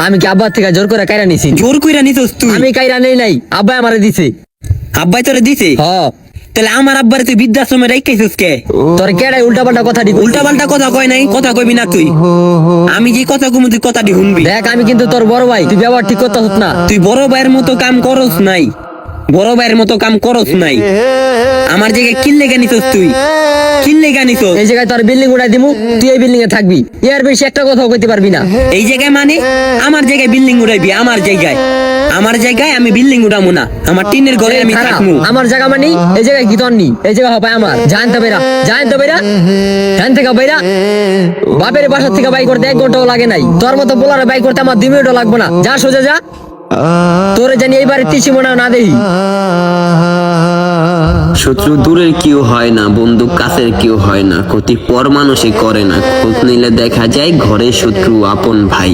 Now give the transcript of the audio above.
আমি কি আব্বার থেকে জোর করে কাইরা নিছি? জোর কইরা নিছস তুই? আমি কাইরা নেই নাই, আব্বা আমারে দিছে। আব্বাই তোরে দিছে? হ। তাহলে আমার আব্বারে তুই বৃদ্ধাশ্রমে রাইখাইছস কে? তোর কেডাই উল্টা পাল্টা কথা দি? উল্টা পাল্টা কথা কয় নাই, কথা কইবি না তুই। আমি যে কথা কমু তুই কথাটি শুনবি। দেখ আমি কিন্তু তোর বড় ভাই, তুই ব্যবহার ঠিক করতেছ না। তুই বড় ভাইয়ের মতো কাম করস নাই, বড় ভাইয়ের মতো কাম করস নাই। আমার জায়গায় কিনলে গানিছস তুই, কিনলে গানিছস। এই জায়গায় তোর বিল্ডিং উড়াই দিমু, তুই এই বিল্ডিং এ থাকবি, এর বেশি একটা কথাও কইতে পারবি না। এই জায়গায় মানে আমার জায়গায় বিল্ডিং উড়াইবি? আমার জায়গায়, আমার জায়গায় আমি বিল্ডিং উড়ামু না, আমার টিনের ঘরে আমি খারাপ। থাকমু। আমার জায়গা মানে এই জায়গায় কি তোর নি? এই জায়গা হবে আমার। জানতে বেরা, জানতে বেরা, জান থেকে বেরা। বাপের বাসা থেকে বাই করতে 1 ঘন্টাও লাগে নাই, তোর মতো বলারে বাই করতে আমার 2 মিনিটও লাগবে না। যা সোজা যা, তোরে জানি এইবারে তিসি মনে না দেই। শত্রু দূরের কেউ হয় না, বন্ধু কাছের কেউ হয় না, ক্ষতি পর মানুষই করে না, খোঁজ নিলে দেখা যায় ঘরে শত্রু আপন ভাই।